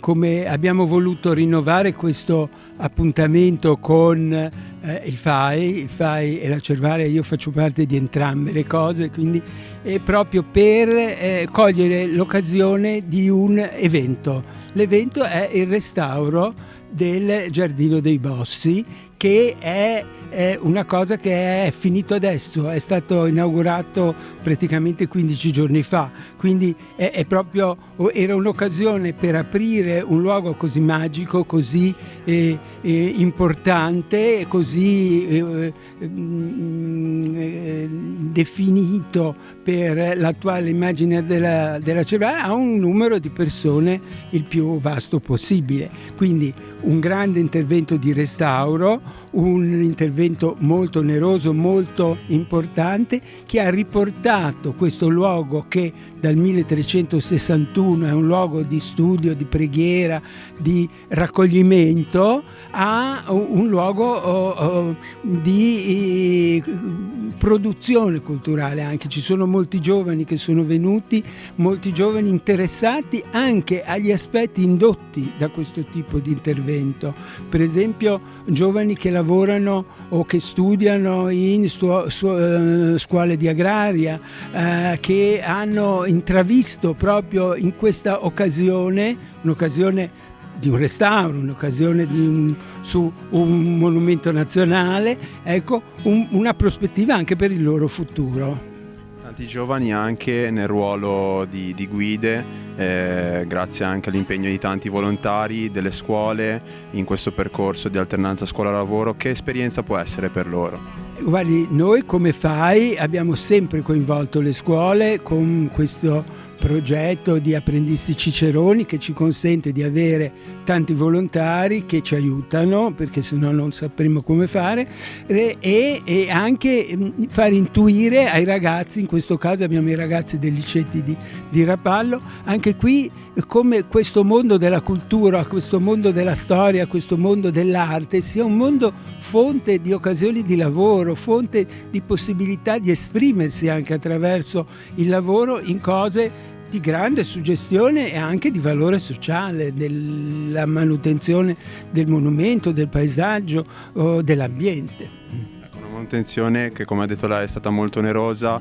come abbiamo voluto rinnovare questo appuntamento con il FAI e la Cervara, io faccio parte di entrambe le cose, quindi è proprio per cogliere l'occasione di un evento. L'evento è il restauro del Giardino dei Bossi, che è una cosa che è finito adesso, è stato inaugurato praticamente 15 giorni fa, quindi è proprio, era un'occasione per aprire un luogo così magico, così importante, così definito per l'attuale immagine della Cervara, a un numero di persone il più vasto possibile. Quindi un grande intervento di restauro, un intervento molto oneroso, molto importante, che ha riportato questo luogo che dal 1361 è un luogo di studio, di preghiera, di raccoglimento, a un luogo di produzione culturale anche. Ci sono molti giovani che sono venuti, molti giovani interessati anche agli aspetti indotti da questo tipo di intervento. Per esempio giovani che lavorano o che studiano in scuole di agraria, che hanno intravisto proprio in questa occasione, un'occasione di un restauro, un'occasione su un monumento nazionale, ecco, una prospettiva anche per il loro futuro. Tanti giovani anche nel ruolo di guide, grazie anche all'impegno di tanti volontari delle scuole in questo percorso di alternanza scuola-lavoro. Che esperienza può essere per loro? Guardi, noi come FAI abbiamo sempre coinvolto le scuole con questo progetto di apprendisti ciceroni che ci consente di avere tanti volontari che ci aiutano, perché sennò non sapremo come fare, e anche far intuire ai ragazzi, in questo caso abbiamo i ragazzi dei licei di Rapallo, anche qui come questo mondo della cultura, questo mondo della storia, questo mondo dell'arte sia un mondo fonte di occasioni di lavoro, fonte di possibilità di esprimersi anche attraverso il lavoro in cose di grande suggestione e anche di valore sociale, della manutenzione del monumento, del paesaggio o dell'ambiente. Una manutenzione che, come ha detto lei, è stata molto onerosa,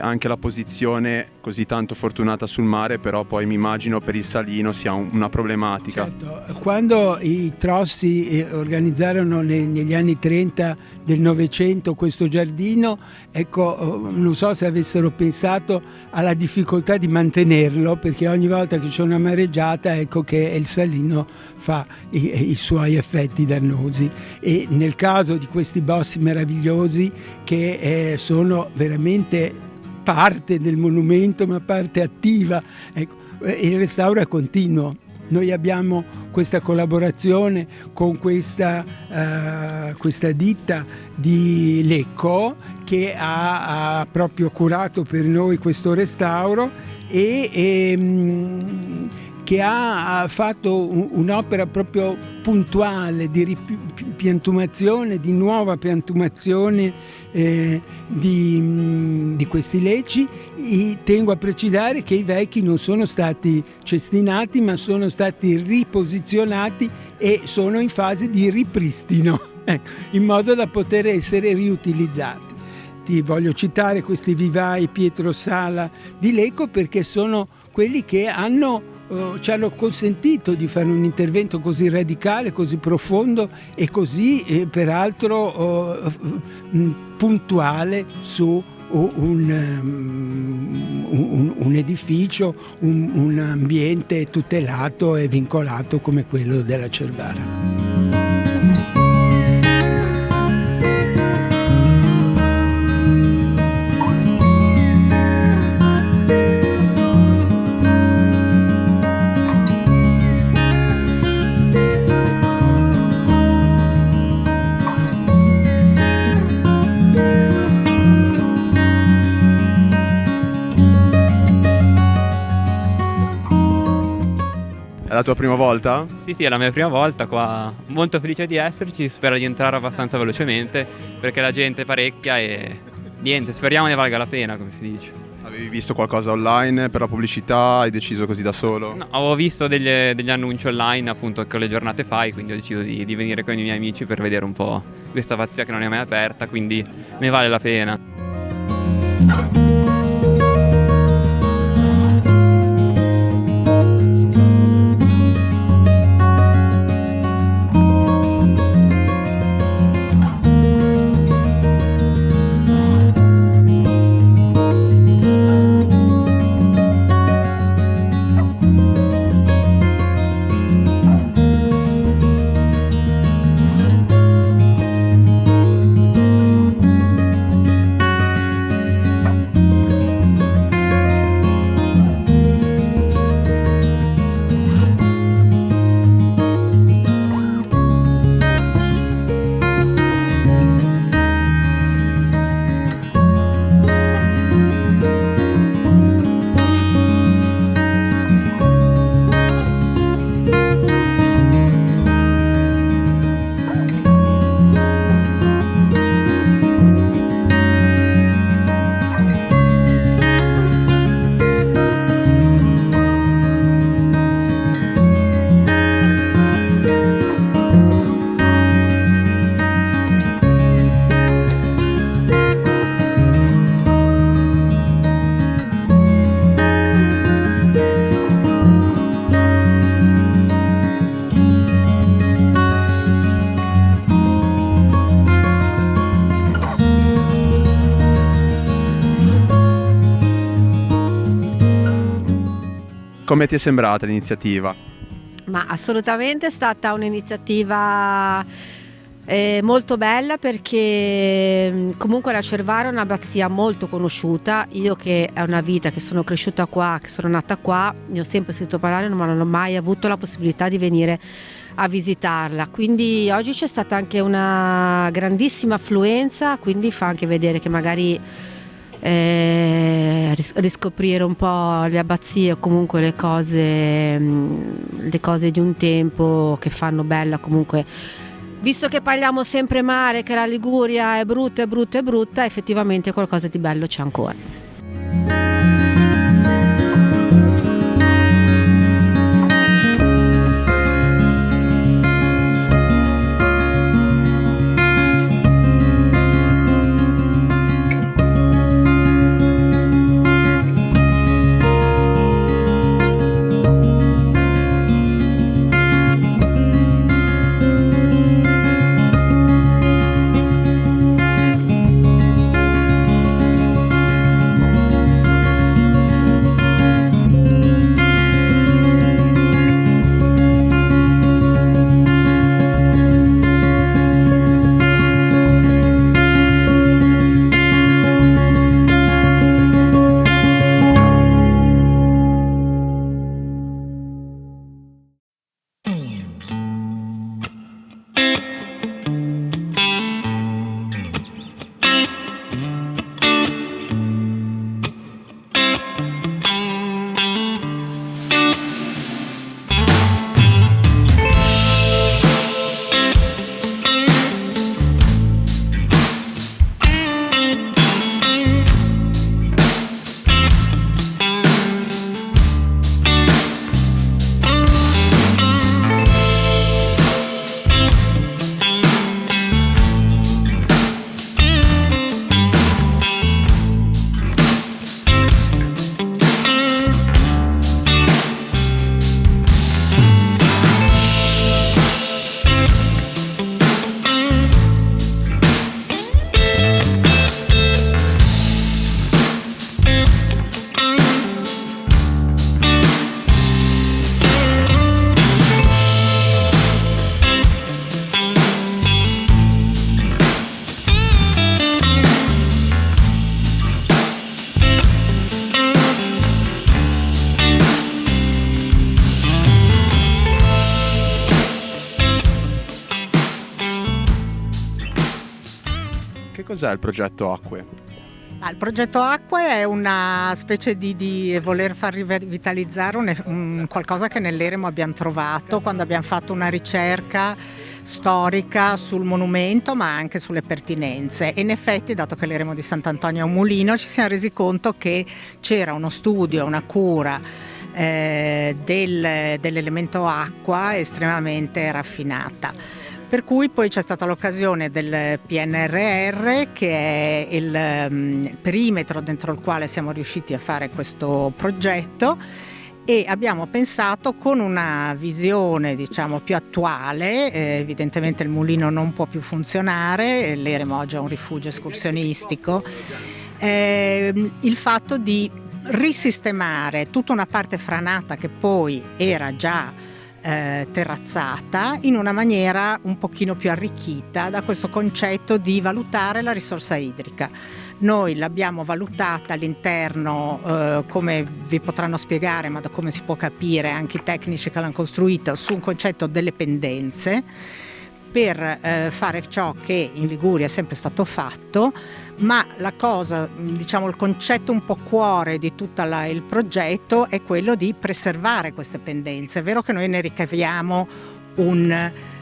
anche la posizione così tanto fortunata sul mare, però poi mi immagino per il Salino sia una problematica. Certo. Quando i Trossi organizzarono negli anni 30 del Novecento questo giardino, ecco, non so se avessero pensato alla difficoltà di mantenerlo, perché ogni volta che c'è una mareggiata, ecco che il Salino fa i suoi effetti dannosi. E nel caso di questi bossi meravigliosi che sono veramente parte del monumento, ma parte attiva, ecco, il restauro è continuo. Noi abbiamo questa collaborazione con questa ditta di Lecco che ha proprio curato per noi questo restauro e che ha fatto un'opera proprio puntuale di ripiantumazione, di nuova piantumazione di questi leci. Tengo a precisare che i vecchi non sono stati cestinati, ma sono stati riposizionati e sono in fase di ripristino, in modo da poter essere riutilizzati. Ti voglio citare questi vivai Pietro Sala di Lecco perché sono quelli che ci hanno consentito di fare un intervento così radicale, così profondo e così peraltro puntuale su un edificio, un ambiente tutelato e vincolato come quello della Cervara. È la tua prima volta? Sì, è la mia prima volta qua, molto felice di esserci, spero di entrare abbastanza velocemente perché la gente è parecchia e niente, speriamo ne valga la pena, come si dice. Avevi visto qualcosa online per la pubblicità? Hai deciso così da solo? No, avevo visto degli annunci online appunto che le giornate fai, quindi ho deciso di venire con i miei amici per vedere un po' questa pazzia che non è mai aperta, quindi ne vale la pena. Come ti è sembrata l'iniziativa? Ma assolutamente è stata un'iniziativa molto bella, perché comunque la Cervara è un'abbazia molto conosciuta. Io, che è una vita che sono cresciuta qua, che sono nata qua, ne ho sempre sentito parlare, ma non ho mai avuto la possibilità di venire a visitarla. Quindi oggi c'è stata anche una grandissima affluenza, quindi fa anche vedere che magari riscoprire un po' le abbazie o comunque le cose di un tempo che fanno bella. Comunque, visto che parliamo sempre male, che la Liguria è brutta, effettivamente qualcosa di bello c'è ancora. Che cos'è il progetto Acque? Il progetto Acque è una specie di voler far rivitalizzare qualcosa che nell'Eremo abbiamo trovato quando abbiamo fatto una ricerca storica sul monumento, ma anche sulle pertinenze. E in effetti, dato che l'eremo di Sant'Antonio è un mulino, ci siamo resi conto che c'era uno studio, una cura dell'elemento acqua estremamente raffinata. Per cui poi c'è stata l'occasione del PNRR, che è il perimetro dentro il quale siamo riusciti a fare questo progetto, e abbiamo pensato, con una visione diciamo più attuale, evidentemente il mulino non può più funzionare, l'eremo oggi è un rifugio escursionistico, il fatto di risistemare tutta una parte franata che poi era già terrazzata in una maniera un pochino più arricchita da questo concetto di valutare la risorsa idrica. Noi l'abbiamo valutata all'interno, come vi potranno spiegare, ma da come si può capire anche i tecnici che l'hanno costruito, su un concetto delle pendenze, per fare ciò che in Liguria è sempre stato fatto, ma la cosa, diciamo il concetto un po' cuore di tutto il progetto è quello di preservare queste pendenze. È vero che noi ne ricaviamo una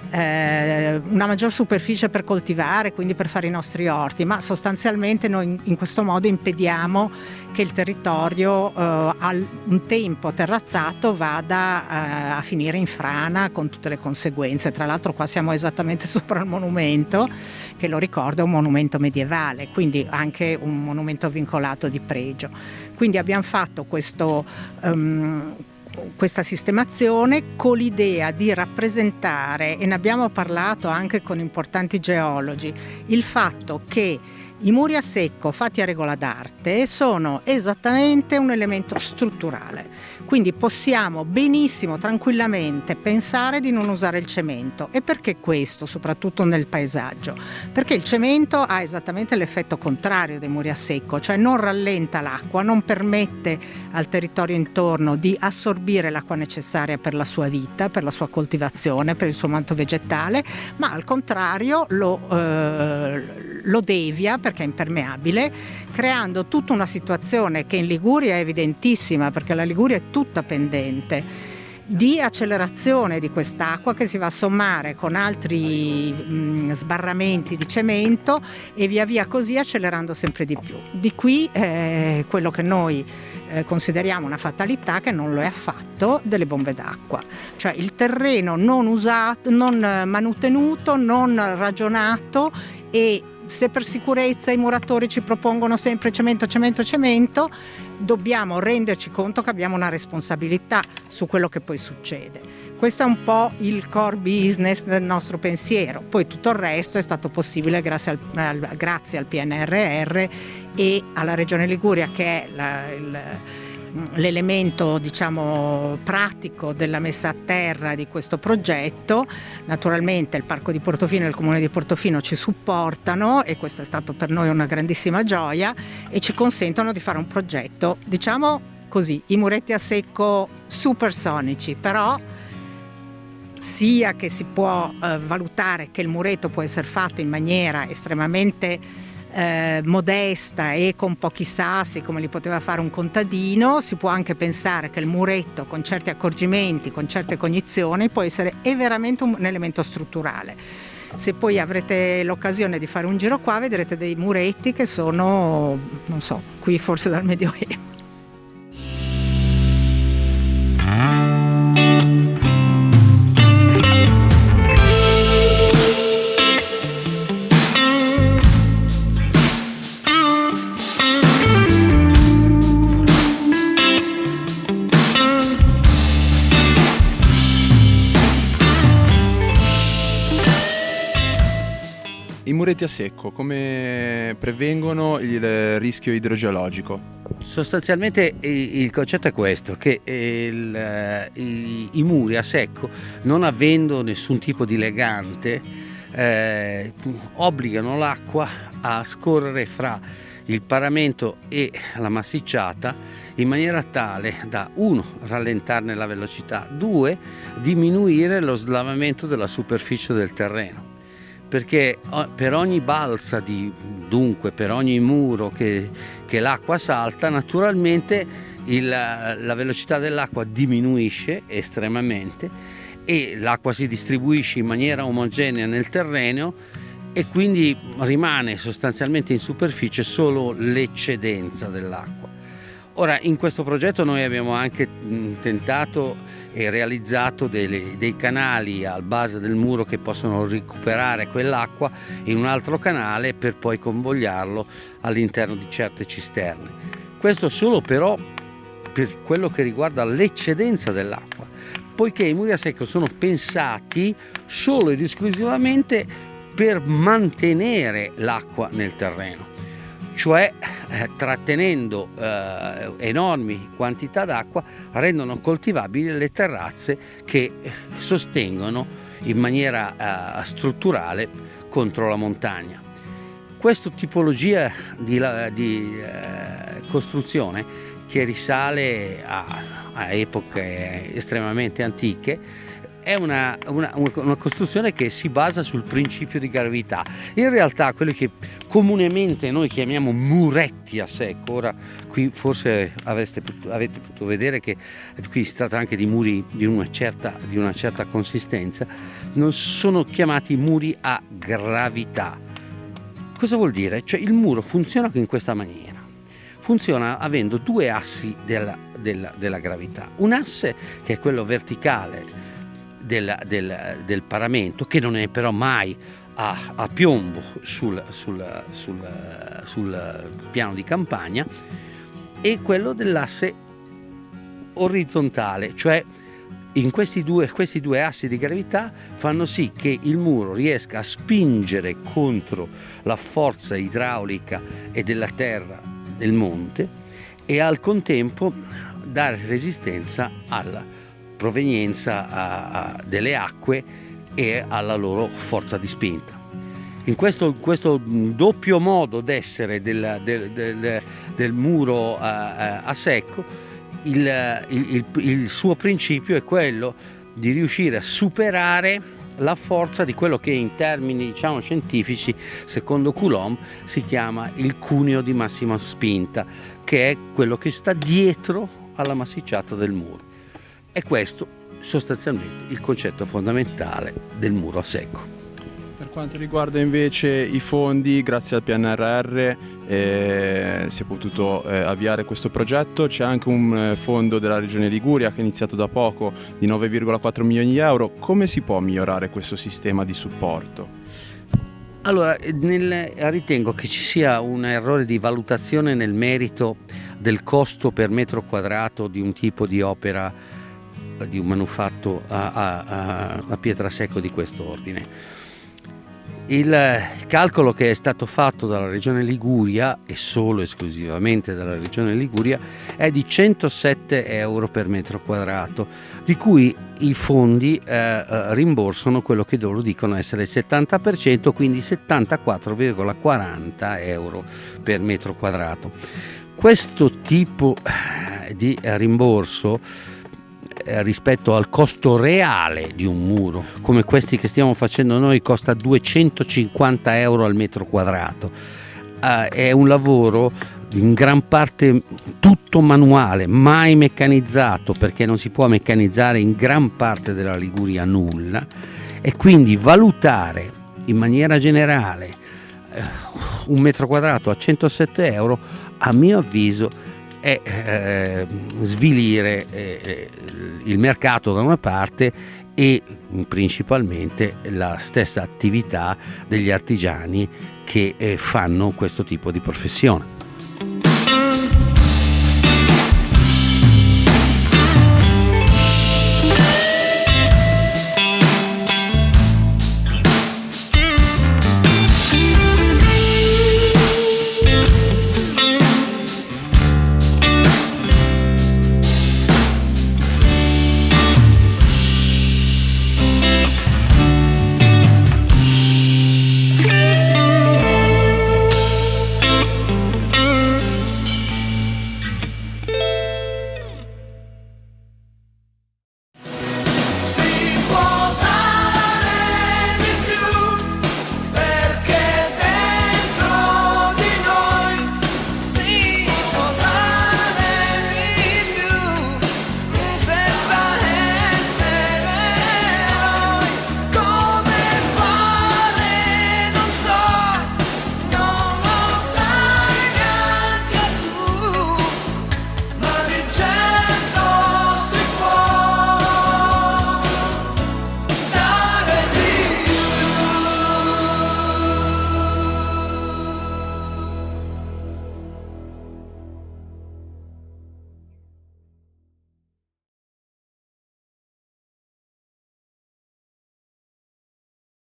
maggior superficie per coltivare, quindi per fare i nostri orti, ma sostanzialmente noi in questo modo impediamo che il territorio a un tempo terrazzato vada a finire in frana con tutte le conseguenze. Tra l'altro qua siamo esattamente sopra il monumento, che lo ricordo è un monumento medievale, quindi anche un monumento vincolato di pregio. Quindi abbiamo fatto questa sistemazione con l'idea di rappresentare, e ne abbiamo parlato anche con importanti geologi, il fatto che i muri a secco fatti a regola d'arte sono esattamente un elemento strutturale, quindi possiamo benissimo, tranquillamente pensare di non usare il cemento. E perché questo, soprattutto nel paesaggio? Perché il cemento ha esattamente l'effetto contrario dei muri a secco, cioè non rallenta l'acqua, non permette al territorio intorno di assorbire l'acqua necessaria per la sua vita, per la sua coltivazione, per il suo manto vegetale, ma al contrario lo devia perché è impermeabile, creando tutta una situazione che in Liguria è evidentissima, perché la Liguria è tutta pendente, di accelerazione di quest'acqua che si va a sommare con altri sbarramenti di cemento e via via così accelerando sempre di più. Di qui quello che noi consideriamo una fatalità, che non lo è affatto, delle bombe d'acqua, cioè il terreno non usato, non manutenuto, non ragionato, e se per sicurezza i muratori ci propongono sempre cemento, dobbiamo renderci conto che abbiamo una responsabilità su quello che poi succede. Questo è un po' il core business del nostro pensiero. Poi tutto il resto è stato possibile grazie al PNRR e alla Regione Liguria, che è l'elemento diciamo pratico della messa a terra di questo progetto. Naturalmente il Parco di Portofino e il Comune di Portofino ci supportano, e questo è stato per noi una grandissima gioia, e ci consentono di fare un progetto, diciamo così, i muretti a secco supersonici, però sia che si può valutare che il muretto può essere fatto in maniera estremamente modesta e con pochi sassi, come li poteva fare un contadino, si può anche pensare che il muretto, con certi accorgimenti, con certe cognizioni, può essere veramente un elemento strutturale. Se poi avrete l'occasione di fare un giro qua, vedrete dei muretti che sono, non so, qui forse dal Medioevo. I muretti a secco come prevengono il rischio idrogeologico? Sostanzialmente il concetto è questo, che i muri a secco, non avendo nessun tipo di legante, obbligano l'acqua a scorrere fra il paramento e la massicciata in maniera tale da 1. rallentarne la velocità, 2. diminuire lo slavamento della superficie del terreno. Perché per ogni balza, dunque per ogni muro che l'acqua salta, naturalmente la velocità dell'acqua diminuisce estremamente, e l'acqua si distribuisce in maniera omogenea nel terreno e quindi rimane sostanzialmente in superficie solo l'eccedenza dell'acqua. Ora, in questo progetto noi abbiamo anche tentato e realizzato dei canali al base del muro che possono recuperare quell'acqua in un altro canale per poi convogliarlo all'interno di certe cisterne. Questo solo però per quello che riguarda l'eccedenza dell'acqua, poiché i muri a secco sono pensati solo ed esclusivamente per mantenere l'acqua nel terreno, cioè trattenendo enormi quantità d'acqua rendono coltivabili le terrazze che sostengono in maniera strutturale contro la montagna. Questa tipologia di costruzione, che risale a epoche estremamente antiche, è una costruzione che si basa sul principio di gravità. In realtà quelli che comunemente noi chiamiamo muretti a secco, ora qui forse avete potuto vedere che qui si tratta anche di muri di una certa consistenza, non sono chiamati muri a gravità. Cosa vuol dire? Cioè il muro funziona in questa maniera. Funziona avendo due assi della gravità. Un asse che è quello verticale del paramento, che non è però mai a piombo sul piano di campagna, e quello dell'asse orizzontale, cioè in questi due assi di gravità fanno sì che il muro riesca a spingere contro la forza idraulica e della terra del monte e al contempo dare resistenza alla provenienza delle acque e alla loro forza di spinta. In questo doppio modo d'essere del muro a secco, il suo principio è quello di riuscire a superare la forza di quello che in termini scientifici, secondo Coulomb, si chiama il cuneo di massima spinta, che è quello che sta dietro alla massicciata del muro. E questo sostanzialmente il concetto fondamentale del muro a secco. Per quanto riguarda invece i fondi, grazie al PNRR si è potuto avviare questo progetto. C'è anche un fondo della Regione Liguria che è iniziato da poco di 9,4 milioni di euro. Come si può migliorare questo sistema di supporto? Allora, ritengo che ci sia un errore di valutazione nel merito del costo per metro quadrato di un tipo di opera, di un manufatto a pietrasecco di questo ordine. Il calcolo che è stato fatto dalla Regione Liguria, e solo esclusivamente dalla Regione Liguria, è di 107 euro per metro quadrato, di cui i fondi rimborsano quello che loro dicono essere il 70%, quindi 74,40 euro per metro quadrato. Questo tipo di rimborso rispetto al costo reale di un muro, come questi che stiamo facendo noi, costa 250 euro al metro quadrato. È un lavoro in gran parte tutto manuale, mai meccanizzato, perché non si può meccanizzare in gran parte della Liguria nulla, e quindi valutare in maniera generale un metro quadrato a 107 euro, a mio avviso, è svilire il mercato da una parte e principalmente la stessa attività degli artigiani che fanno questo tipo di professione.